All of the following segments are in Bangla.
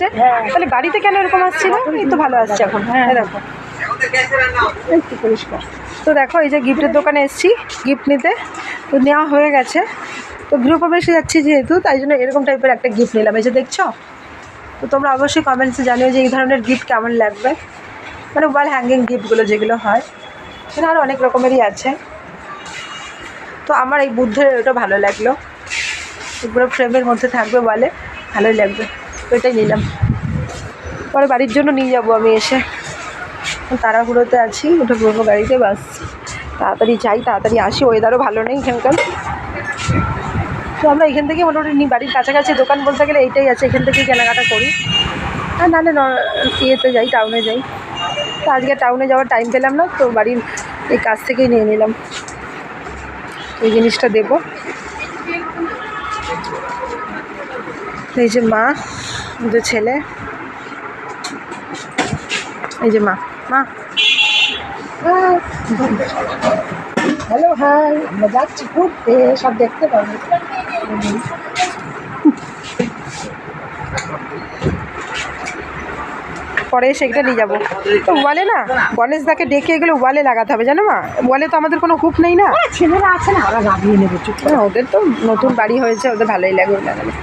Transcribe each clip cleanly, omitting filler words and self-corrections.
আসছে, তাহলে বাড়িতে কেন এরকম আসছিল? এই তো ভালো আসছে এখন। হ্যাঁ দেখো একটু পরিষ্কার। তো দেখো এই যে গিফটের দোকানে এসেছি গিফট নিতে, তো নেওয়া হয়ে গেছে। তো গৃহপ্রবেশে যাচ্ছি যেহেতু, তাই জন্য এরকম টাইপের একটা গিফট নিলাম। এই যে দেখছো, তো তোমরা অবশ্যই কমেন্টসে জানিও যে এই ধরনের গিফট কেমন লাগবে, মানে ওয়াল হ্যাঙ্গিং গিফটগুলো যেগুলো হয়, সেটা আরও অনেক রকমেরই আছে। তো আমার এই বুদ্ধের এটা ভালো লাগলো, পুরো ফ্রেমের মধ্যে থাকবে ওয়ালে, ভালোই লাগবে, তো এটাই নিলাম। পরে বাড়ির জন্য নিয়ে যাবো আমি এসে, তাড়াহুড়োতে আছি, উঠে পড়বো গাড়িতে, বাস তাড়াতাড়ি যাই তাড়াতাড়ি আসি। ওয়েদারও ভালো নেই এখানকার, তো আমরা এখান থেকে মোটামুটি নিই। বাড়ির কাছাকাছি দোকান বলতে গেলে এইটাই আছে, এখান থেকেই কেনাকাটা করি। আর নাহলে ইয়েতে যাই, টাউনে যাই। তো আজকে টাউনে যাওয়ার টাইম পেলাম না, তো বাড়ির এই কাছ থেকেই নিয়ে নিলাম। এই জিনিসটা দেবো। এই যে মা, যে ছেলে, এই যে মা, মা হ্যালো, হাই, আমরা যাচ্ছি ঘুরতে, সব দেখতে পাবো। পরে সেটা নিয়ে যাবো। তো ওয়ালে না গণেশদাকে ডেকে এগুলো ওয়ালে লাগাতে হবে, জানো মা? ওয়ালে তো আমাদের কোনো হুক নেই না, ছেলেরা আছে না, ওরা লাগিয়ে নেবে। ওদের তো নতুন বাড়ি হয়েছে, ওদের ভালোই লাগে ওই লাগালে।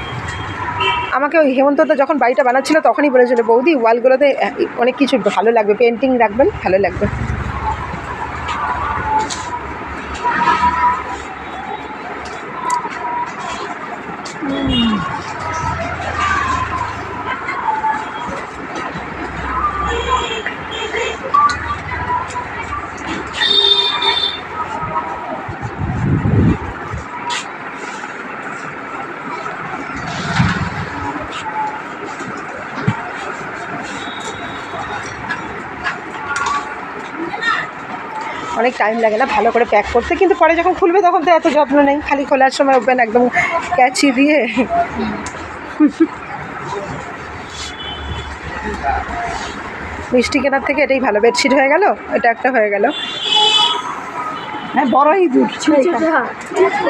আমাকে ওই হেমন্ত তো যখন বাড়িটা বানাচ্ছিল তখনই বলেছিল, বৌদি ওয়ালগুলোতে অনেক কিছু ভালো লাগবে, পেন্টিং রাখবেন, ভালো লাগবে। অনেক টাইম লাগে না ভালো করে প্যাক করতে, কিন্তু পরে যখন খুলবে তখন তো এত যত্ন নেই, খালি খোলার সময় ওপেন একদম ক্যাচি দিয়ে। মিষ্টি কেনার থেকে এটাই ভালো, বেডশিট হয়ে গেল, এটা একটা হয়ে গেল। হ্যাঁ বড়ই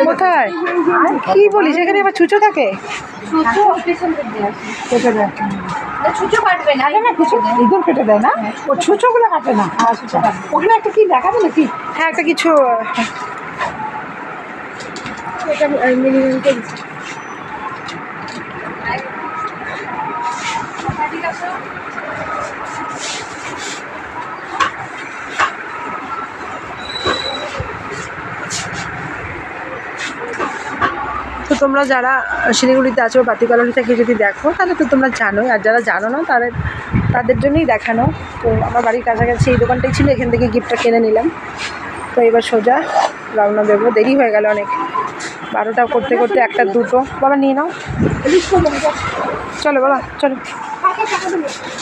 কোথায় কি বলিস, এখানে আবার ছুঁচো থাকে? ছুঁচো কাটবে না, ইঁদুর কেটে দেয় না, ও ছুঁচোগুলো কাটে না। আচ্ছা, ওখানে একটা কি দেখাবে নাকি? হ্যাঁ একটা কিছু, এটা মিনিমাম। তো তোমরা যারা শিলিগুড়িতে আছো, বাতি কলোনি থেকে যদি দেখো তাহলে তো তোমরা জানোই, আর যারা জানো না তাদের জন্যই দেখানো। তো আমার বাড়ির কাছাকাছি এই দোকানটাই ছিল, এখান থেকে গিফটটা কিনে নিলাম। তো এবার সোজা রওনা দেবো, দেরি হয়ে গেল অনেক, 12টা করতে করতে 1টা 2টো। বাবা নিয়ে নাও, চলো বাবা চলো।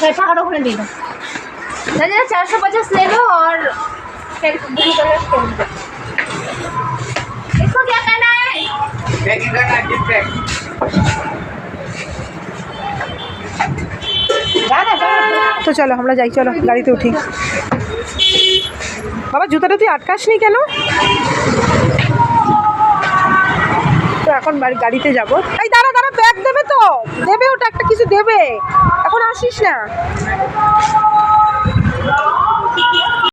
টাকাটা ওখানে দিয়ে দাও, 450 ले लो और ब्लू कलर इसको क्या करना है? पैकिंग करना है, गिफ्ट पैक। তো চলো আমরা যাই, চলো গাড়িতে উঠি। বাবা জুতোটা তুই আটকাস নি কেন? তো এখন গাড়িতে যাবো। এই দাঁড়া দাঁড়া, ব্যাগ দেবে তো, দেবে ওটা একটা কিছু দেবে, এখন আসিস না।